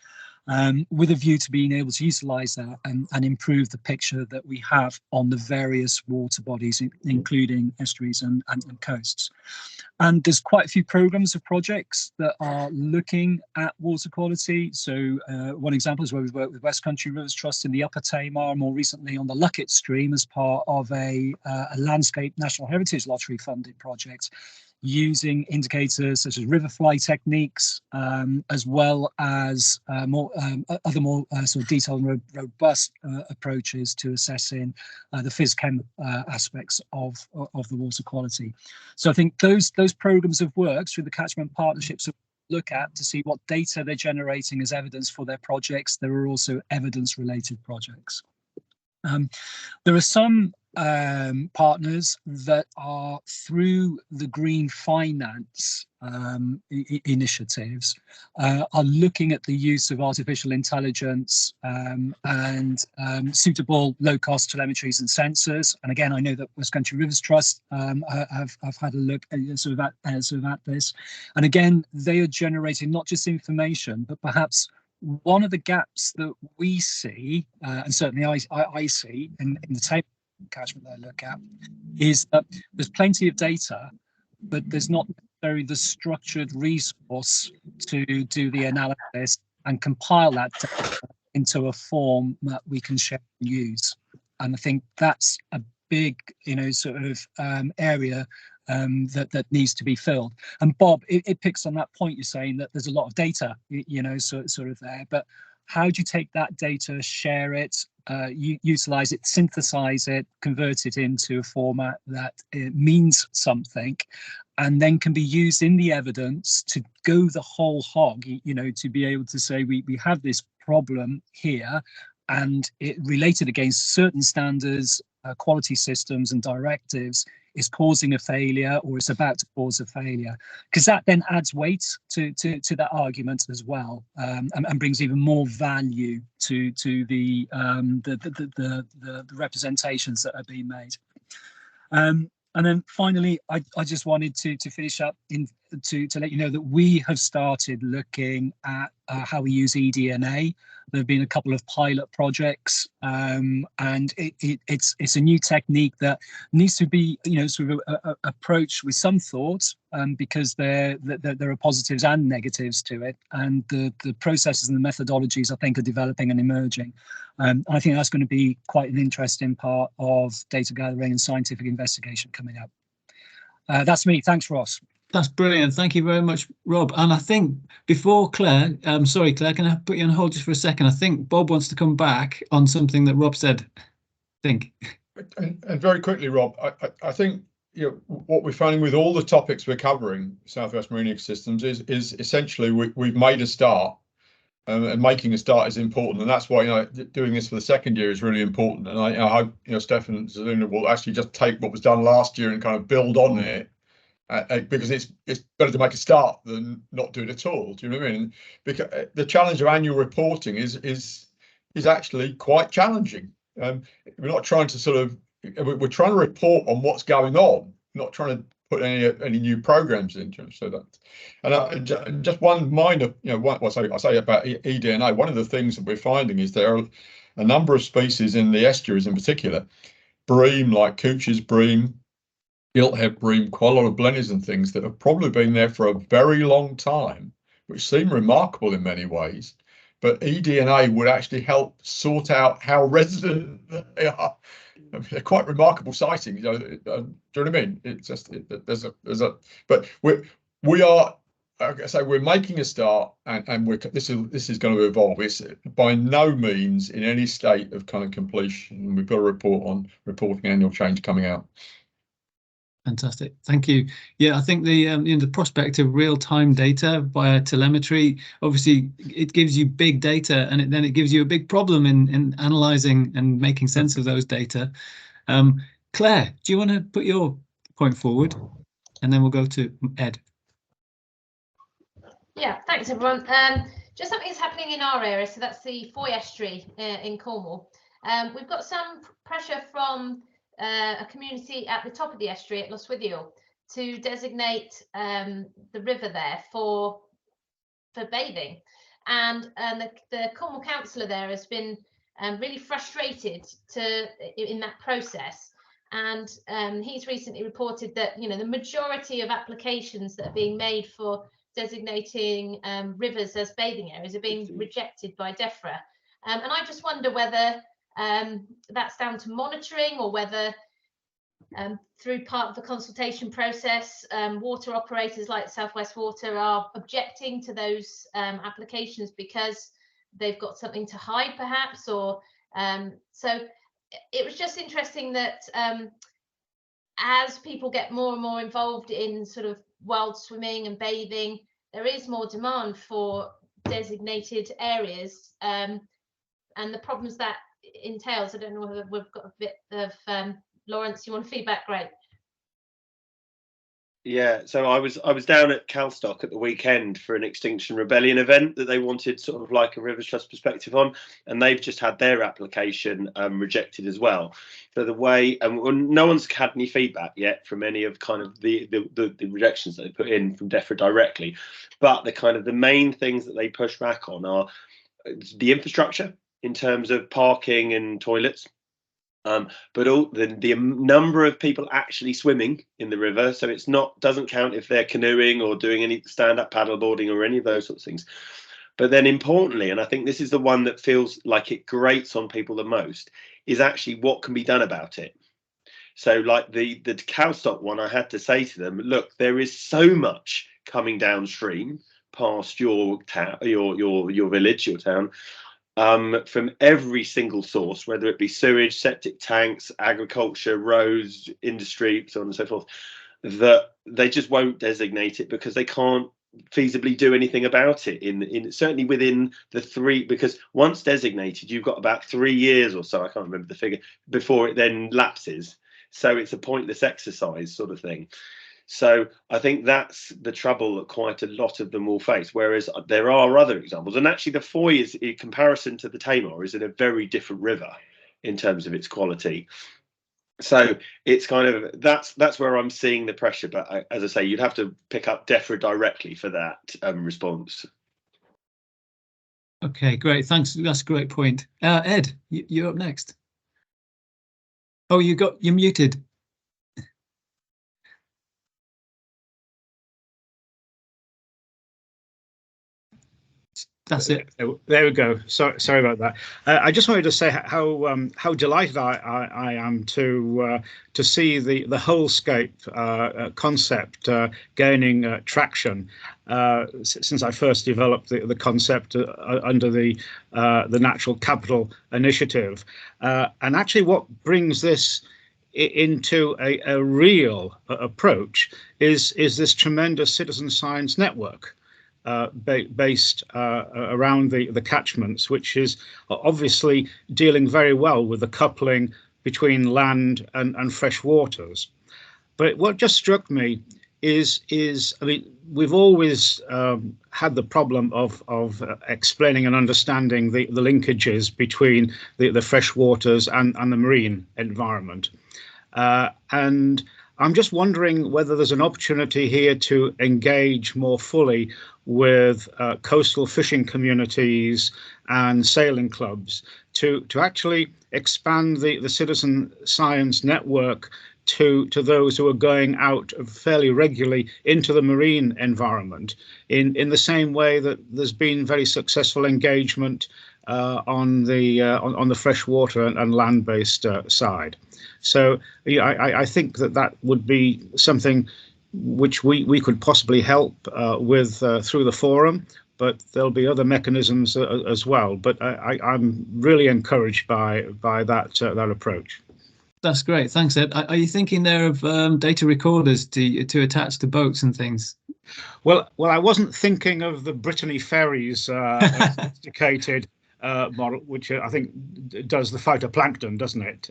with a view to being able to utilise that and improve the picture that we have on the various water bodies, including estuaries and coasts. And there's quite a few programmes of projects that are looking at water quality. So one example is where we've worked with West Country Rivers Trust in the Upper Tamar, more recently on the Luckett Stream as part of a Landscape National Heritage Lottery funded project, using indicators such as river fly techniques, as well as other more sort of detailed and robust approaches to assessing the phys-chem aspects of the water quality. So I think those programs of work through the catchment partnerships look at to see what data they're generating as evidence for their projects. There are also evidence-related projects. There are some partners that are through the green finance initiatives are looking at the use of artificial intelligence and suitable low-cost telemetries and sensors. And again, I know that West Country Rivers Trust have had a look at at this. And again, they are generating not just information, but perhaps one of the gaps that we see, and certainly I see in the table catchment that I look at, is that there's plenty of data, but there's not necessarily the structured resource to do the analysis and compile that data into a form that we can share and use. And I think that's a big, sort of area that needs to be filled. And Bob, it picks on that point you're saying that there's a lot of data, sort of there, but how do you take that data, share it, utilize it, synthesize it, convert it into a format that it means something, and then can be used in the evidence to go the whole hog, to be able to say we have this problem here, and it related against certain standards, quality systems and directives is causing a failure, or it's about to cause a failure, because that then adds weight to that argument as well, and brings even more value to the representations that are being made. And then finally, I just wanted to finish up to let you know that we have started looking at how we use eDNA. There have been a couple of pilot projects, and it's a new technique that needs to be, sort of approached with some thought, because there are positives and negatives to it, and the processes and the methodologies I think are developing and emerging. I think that's going to be quite an interesting part of data gathering and scientific investigation coming up. That's me. Thanks, Ross. That's brilliant. Thank you very much, Rob. And I think before Claire, sorry, Claire, can I put you on hold just for a second? I think Bob wants to come back on something that Rob said. I think. And very quickly, Rob, I think what we're finding with all the topics we're covering, Southwest Marine Ecosystems, is essentially we've made a start, and making a start is important, and that's why doing this for the second year is really important. And I hope Stefan and Zaluna will actually just take what was done last year and kind of build on it, because it's better to make a start than not do it at all. Do you know what I mean? Because the challenge of annual reporting is actually quite challenging. We're not trying to we're trying to report on what's going on, not trying to put any new programs into it. So that, and just one minor, I say about eDNA. One of the things that we're finding is there are a number of species in the estuaries, in particular, bream, like Couch's bream, gilthead bream, quite a lot of blennies and things that have probably been there for a very long time, which seem remarkable in many ways. But eDNA would actually help sort out how resident they are. They're quite remarkable sightings. Do you know what I mean? It's just but we are. Like I say, we're making a start, and this is going to evolve. It's by no means in any state of kind of completion. We've got a report on reporting annual change coming out. Fantastic, thank you. Yeah, I think the prospect of real-time data via telemetry, obviously it gives you big data, and then it gives you a big problem in analysing and making sense of those data. Claire, do you want to put your point forward, and then we'll go to Ed. Yeah, thanks everyone. Just something that's happening in our area, so that's the Foy Estuary in Cornwall. We've got some pressure from a community at the top of the estuary at Loswithiel to designate the river there for bathing, and the Cornwall councillor there has been really frustrated in that process, and he's recently reported that the majority of applications that are being made for designating rivers as bathing areas are being rejected by DEFRA, and I just wonder whether that's down to monitoring, or whether through part of the consultation process, water operators like South West Water are objecting to those applications because they've got something to hide, perhaps, or so it was just interesting that as people get more and more involved in sort of wild swimming and bathing, there is more demand for designated areas, and the problems that entails. I don't know whether we've got a bit of Laurence, you want to feedback? Great. Yeah, so I was down at Calstock at the weekend for an Extinction Rebellion event that they wanted sort of like a Rivers Trust perspective on, and they've just had their application rejected as well. So the way, and no one's had any feedback yet from any of kind of the rejections that they put in from DEFRA directly, but the main things that they push back on are the infrastructure in terms of parking and toilets. But all the number of people actually swimming in the river, so it's doesn't count if they're canoeing or doing any stand-up paddleboarding or any of those sorts of things. But then importantly, and I think this is the one that feels like it grates on people the most, is actually what can be done about it. So like the Calstock one, I had to say to them, look, there is so much coming downstream past your town, your village, your town, from every single source, whether it be sewage, septic tanks, agriculture, roads, industry, so on and so forth, that they just won't designate it because they can't feasibly do anything about it in certainly within the 3, because once designated, you've got about 3 years or so, I can't remember the figure, before it then lapses. So it's a pointless exercise sort of thing. So I think that's the trouble that quite a lot of them will face, whereas there are other examples. And actually the Foy is, in comparison to the Tamar, is in a very different river in terms of its quality. So it's kind of, that's where I'm seeing the pressure. But as I say, you'd have to pick up DEFRA directly for that response. Okay, great. Thanks. That's a great point. Ed, you're up next. Oh, you're muted. That's it. There we go. Sorry about that. I just wanted to say how delighted I am to see the wholescape concept gaining traction since I first developed the concept under the Natural Capital Initiative, and actually what brings this into a real approach is this tremendous citizen science network. based around the catchments, which is obviously dealing very well with the coupling between land and fresh waters. But what just struck me is I mean, we've always had the problem of explaining and understanding the linkages between the fresh waters and the marine environment. And I'm just wondering whether there's an opportunity here to engage more fully with coastal fishing communities and sailing clubs to actually expand the citizen science network to those who are going out fairly regularly into the marine environment in the same way that there's been very successful engagement on the freshwater and land-based side. So I think that would be something which we could possibly help with through the forum, but there'll be other mechanisms as well. But I'm really encouraged by that approach. That's great. Thanks, Ed. Are you thinking there of data recorders to attach to boats and things? Well, I wasn't thinking of the Brittany Ferries sophisticated model, which I think does the phytoplankton, doesn't it?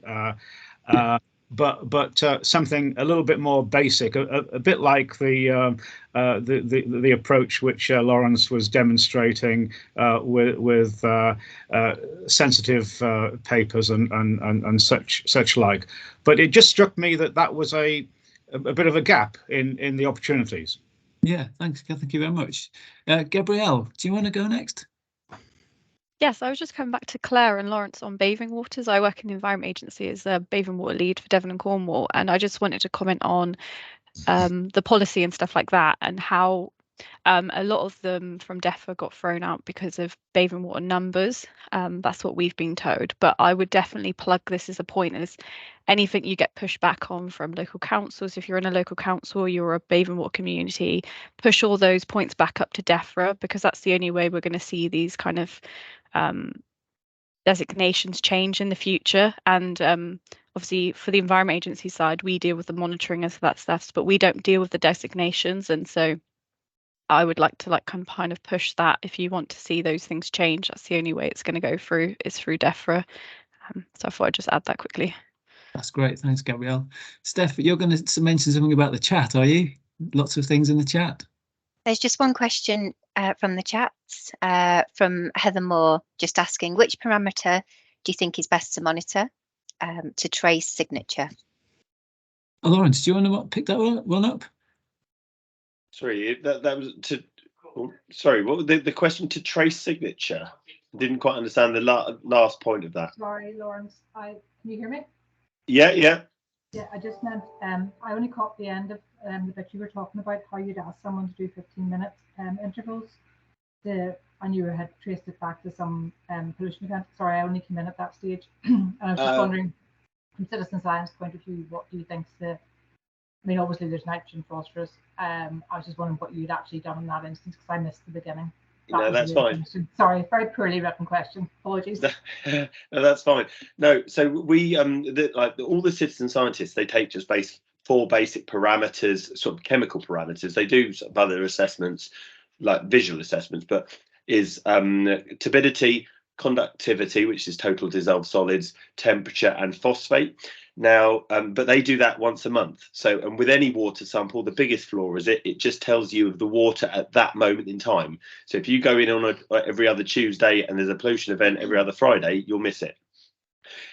But something a little bit more basic, a bit like the approach which Laurence was demonstrating with sensitive papers and such like. But it just struck me that was a bit of a gap in the opportunities. Yeah, thanks. Thank you very much. Gabrielle, do you want to go next? Yes, I was just coming back to Claire and Laurence on bathing waters. I work in the Environment Agency as a bathing water lead for Devon and Cornwall, and I just wanted to comment on the policy and stuff like that, and how a lot of them from DEFRA got thrown out because of bathing water numbers. That's what we've been told, but I would definitely plug this as a point, as anything you get pushed back on from local councils. If you're in a local council, you're a bathing water community, push all those points back up to DEFRA, because that's the only way we're going to see these kind of designations change in the future. And obviously for the Environment Agency side, we deal with the monitoring of that stuff, but we don't deal with the designations. And so I would like to kind of push that. If you want to see those things change, that's the only way it's going to go through, is through DEFRA. So I thought I'd just add that quickly. That's great. Thanks, Gabrielle. Steph, you're going to mention something about the chat, are you? Lots of things in the chat. There's just one question from the chats from Heather Moore, just asking, which parameter do you think is best to monitor to trace signature? Oh, Laurence, do you want to pick that one up? Sorry, that was to. Oh, sorry, what was the question? To trace signature? Didn't quite understand the last point of that. Sorry, Laurence. Can you hear me? Yeah. Yeah, I just meant I only caught the end of that you were talking about how you'd ask someone to do 15-minute intervals. And you had traced it back to some pollution event. Sorry, I only came in at that stage. And I was just wondering, from citizen science point of view, what do you think's I mean, obviously there's nitrogen, phosphorus. I was just wondering what you'd actually done in that instance, because I missed the beginning. No, that's fine. Sorry, very poorly written question. Apologies. No, that's fine. No, so we all the citizen scientists, they take just four basic parameters, sort of chemical parameters. They do sort of other assessments, like visual assessments, but is turbidity, conductivity, which is total dissolved solids, temperature, and phosphate. Now, but they do that once a month. So, and with any water sample, the biggest flaw is it just tells you of the water at that moment in time. So if you go in on every other Tuesday and there's a pollution event every other Friday, you'll miss it.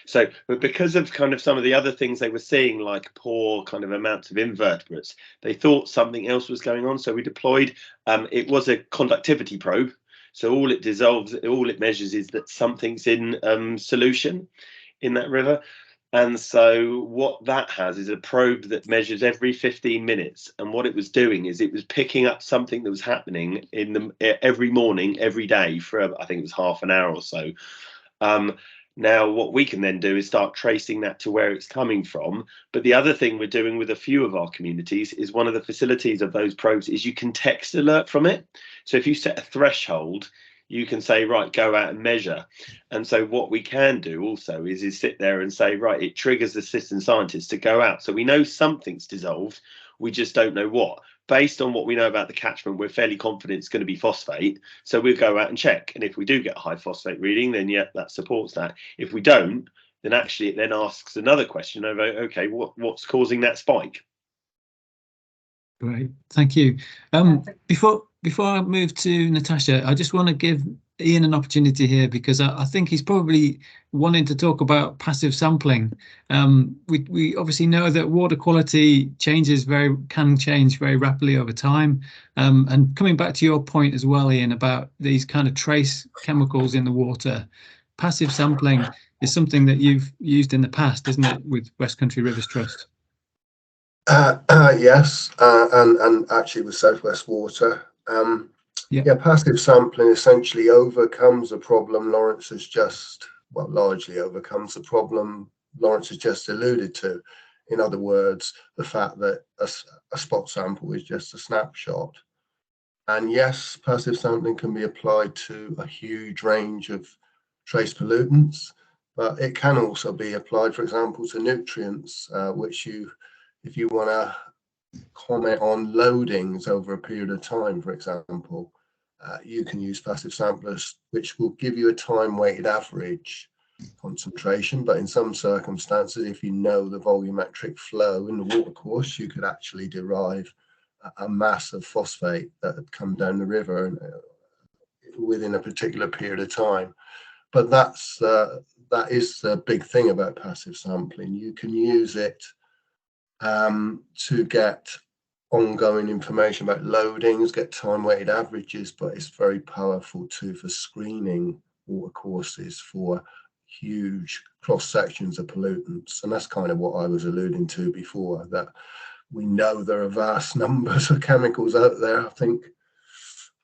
So, but because of kind of some of the other things they were seeing, like poor kind of amounts of invertebrates, they thought something else was going on. So we deployed, it was a conductivity probe. So all it measures is that something's in solution in that river. And so what that has is a probe that measures every 15 minutes. And what it was doing is it was picking up something that was happening every morning, every day for, I think it was half an hour or so. Now, what we can then do is start tracing that to where it's coming from. But the other thing we're doing with a few of our communities is one of the facilities of those probes is you can text alert from it. So if you set a threshold, you can say, right, go out and measure. And so what we can do also is sit there and say, right, it triggers the citizen scientists to go out. So we know something's dissolved. We just don't know what. based on what we know about the catchment, we're fairly confident it's going to be phosphate. So we'll go out and check. And if we do get a high phosphate reading, then yeah, that supports that. If we don't, then actually it then asks another question over, okay, what's causing that spike? Great, thank you. Before I move to Natasha, I just want to give Ian an opportunity here, because I think he's probably wanting to talk about passive sampling. We obviously know that water quality can change very rapidly over time. And coming back to your point as well, Ian, about these kind of trace chemicals in the water, passive sampling is something that you've used in the past, isn't it, with West Country Rivers Trust? Yes, and actually with Southwest Water. Yeah, passive sampling essentially overcomes a problem Laurence has just, well, largely overcomes the problem Laurence has just alluded to. In other words, the fact that a spot sample is just a snapshot. And yes, passive sampling can be applied to a huge range of trace pollutants, but it can also be applied, for example, to nutrients, which if you want to comment on loadings over a period of time, for example, you can use passive samplers, which will give you a time-weighted average concentration. But in some circumstances, if you know the volumetric flow in the watercourse, you could actually derive a mass of phosphate that had come down the river within a particular period of time. But that is the big thing about passive sampling. You can use it to get ongoing information about loadings, get time-weighted averages, but it's very powerful too for screening watercourses for huge cross-sections of pollutants. And that's kind of what I was alluding to before, that we know there are vast numbers of chemicals out there. I think,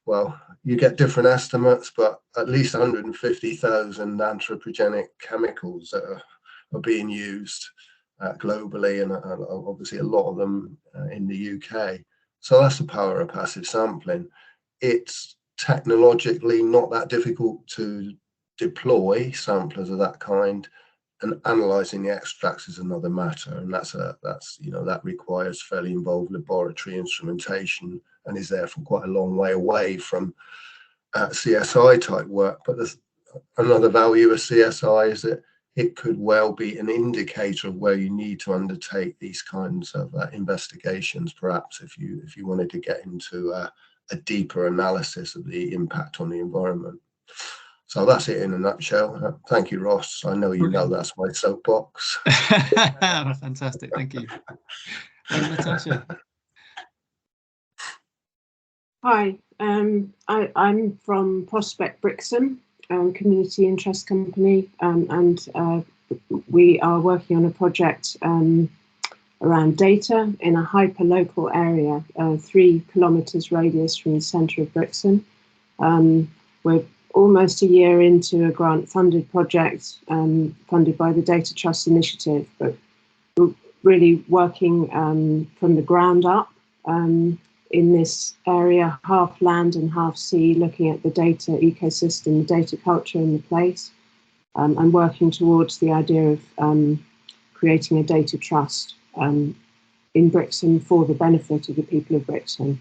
well, you get different estimates, but at least 150,000 anthropogenic chemicals that are being used globally, and obviously a lot of them in the UK. So that's the power of passive sampling. It's technologically not that difficult to deploy samplers of that kind, and analysing the extracts is another matter, and that requires fairly involved laboratory instrumentation and is therefore quite a long way away from CSI type work. But there's another value of CSI is that it could well be an indicator of where you need to undertake these kinds of investigations, perhaps if you wanted to get into a deeper analysis of the impact on the environment. So that's it in a nutshell. Thank you, Ross. I know you know that's my soapbox. Fantastic, thank you. Natasha. Hi, I'm from Prospect Brixham, community interest company, and we are working on a project around data in a hyper-local area, 3 kilometres radius from the centre of Brixham. We're almost a year into a grant-funded project funded by the Data Trust Initiative, but we're really working from the ground up in this area, half land and half sea, looking at the data ecosystem, the data culture in the place, and working towards the idea of creating a data trust in Brixham for the benefit of the people of Brixham.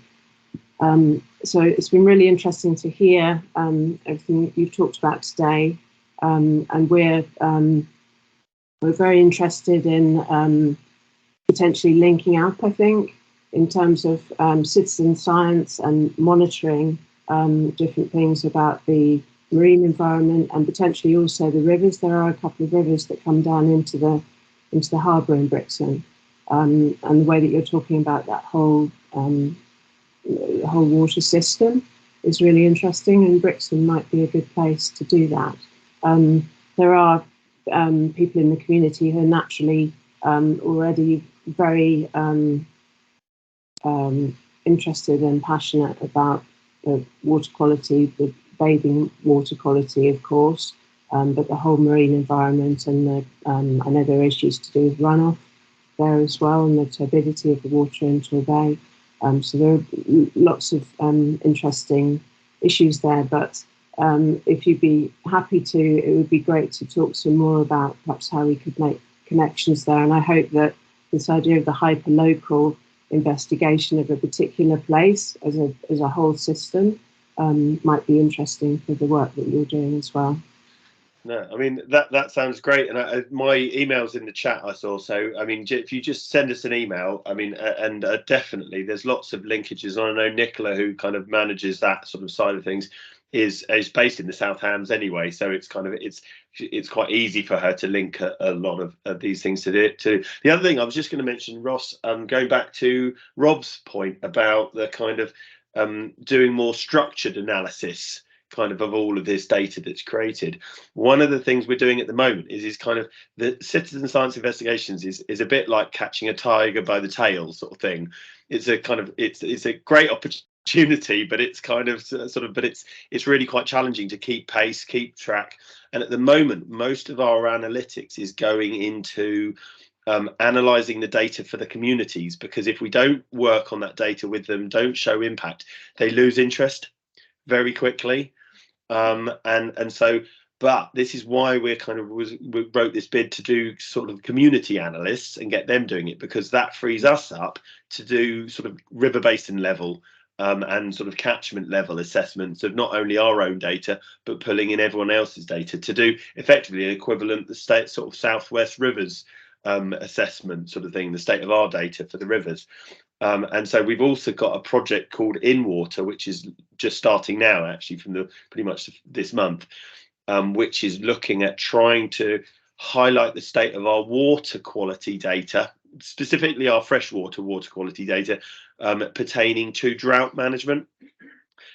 So it's been really interesting to hear everything you've talked about today, and we're very interested in potentially linking up, I think, in terms of citizen science and monitoring different things about the marine environment and potentially also the rivers. There are a couple of rivers that come down into the harbour in Brixham, and the way that you're talking about that whole water system is really interesting, and Brixham might be a good place to do that. There are people in the community who are naturally already very interested and passionate about the water quality, the bathing water quality, of course, but the whole marine environment, and I know there are issues to do with runoff there as well, and the turbidity of the water into a bay. So there are lots of interesting issues there, but if you'd be happy to, it would be great to talk some more about perhaps how we could make connections there. And I hope that this idea of the hyper-local investigation of a particular place as a whole system might be interesting for the work that you're doing as well. No, I mean, that sounds great. And my email's in the chat, I saw. So, I mean, if you just send us an email, I mean, and definitely there's lots of linkages. I know Nicola, who kind of manages that sort of side of things, is based in the South Hams anyway. So it's kind of, it's quite easy for her to link a lot of these things to it. To the other thing I was just going to mention, Ross, going back to Rob's point about the kind of doing more structured analysis kind of all of this data that's created. One of the things we're doing at the moment is kind of the citizen science investigations is a bit like catching a tiger by the tail sort of thing. It's a kind of it's a great opportunity, but it's kind of it's really quite challenging to keep pace, keep track. And at the moment, most of our analytics is going into analysing the data for the communities, because if we don't work on that data with them, don't show impact, they lose interest very quickly. And so, but this is why we wrote this bid to do sort of community analysts and get them doing it, because that frees us up to do sort of river basin level and sort of catchment level assessments of not only our own data, but pulling in everyone else's data to do effectively an equivalent the state sort of southwest rivers assessment sort of thing, the state of our data for the rivers. And so we've also got a project called In Water, which is just starting now, actually, from pretty much this month, which is looking at trying to highlight the state of our water quality data, specifically our freshwater water quality data, pertaining to drought management.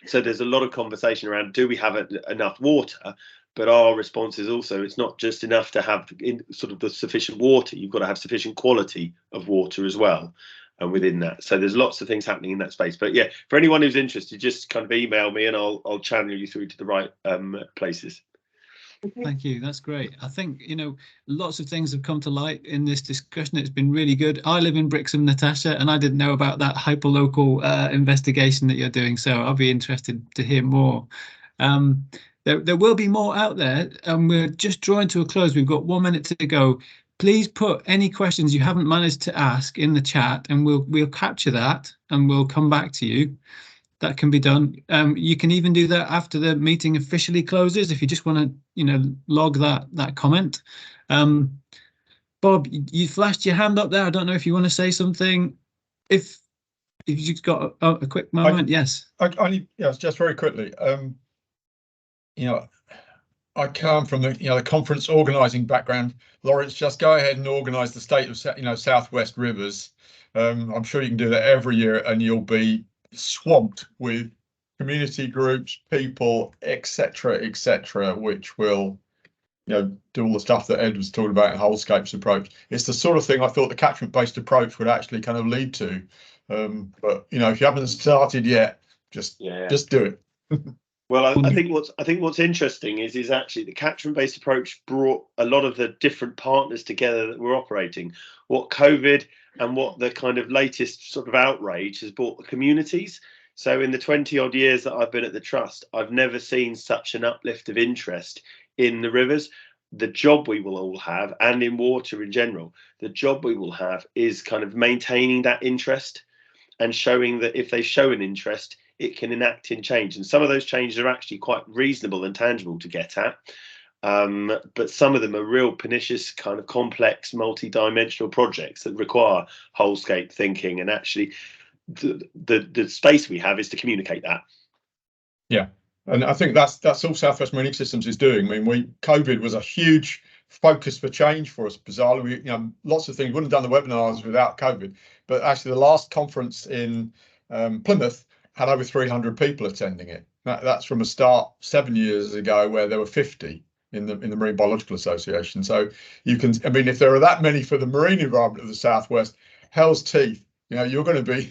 So there's a lot of conversation around, do we have enough water? But our response is also, it's not just enough to have sort of the sufficient water, you've got to have sufficient quality of water as well. And within that, so there's lots of things happening in that space. But yeah, for anyone who's interested, just kind of email me and I'll channel you through to the right places. Thank you. That's great. I think, lots of things have come to light in this discussion. It's been really good. I live in Brixham, Natasha, and I didn't know about that hyperlocal investigation that you're doing. So I'll be interested to hear more. There will be more out there, and we're just drawing to a close. We've got 1 minute to go. Please put any questions you haven't managed to ask in the chat, and we'll capture that and we'll come back to you. That can be done. You can even do that after the meeting officially closes if you just want to, log that comment. Bob, you flashed your hand up there. I don't know if you want to say something. If you've got a quick moment, yes. Yes, just very quickly. I come from the conference organising background. Laurence, just go ahead and organise the state of Southwest Rivers. I'm sure you can do that every year, and you'll be swamped with community groups, people, etc., which will, do all the stuff that Ed was talking about, wholescapes approach. It's the sort of thing I thought the catchment-based approach would actually kind of lead to. But if you haven't started yet, just do it. Well, I think what's interesting is actually the catchment-based approach brought a lot of the different partners together that were operating. What COVID and what the kind of latest sort of outrage has brought the communities. So in the 20 odd years that I've been at the Trust, I've never seen such an uplift of interest in the rivers. The job we will all have, and in water in general, the job we will have is kind of maintaining that interest and showing that if they show an interest, it can enact in change. And some of those changes are actually quite reasonable and tangible to get at. But some of them are real pernicious, kind of complex, multi-dimensional projects that require wholescape thinking. And actually, the space we have is to communicate that. Yeah, and I think that's all Southwest Marine Systems is doing. I mean, COVID was a huge focus for change for us. Bizarrely, lots of things. Wouldn't have done the webinars without COVID. But actually, the last conference in Plymouth had over 300 people attending it. That's from a start 7 years ago where there were 50 in the Marine Biological Association. So you can, if there are that many for the marine environment of the Southwest, hell's teeth. You're going to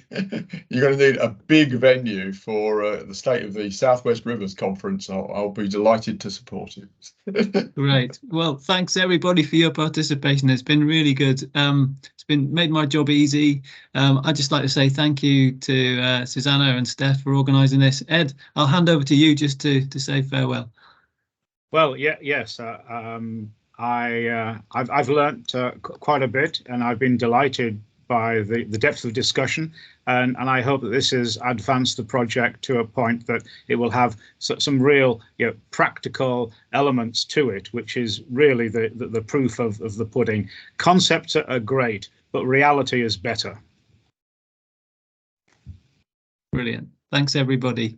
need a big venue for the State of the Southwest Rivers Conference. I'll be delighted to support it. Great. Well, thanks everybody for your participation. It's been really good. It's made my job easy. I'd just like to say thank you to Susanna and Steph for organising this. Ed, I'll hand over to you just to say farewell. Well, yes. I've learnt quite a bit, and I've been delighted by the depth of discussion, and I hope that this has advanced the project to a point that it will have some real, practical elements to it, which is really the proof of the pudding. Concepts are great, but reality is better. Brilliant. Thanks, everybody.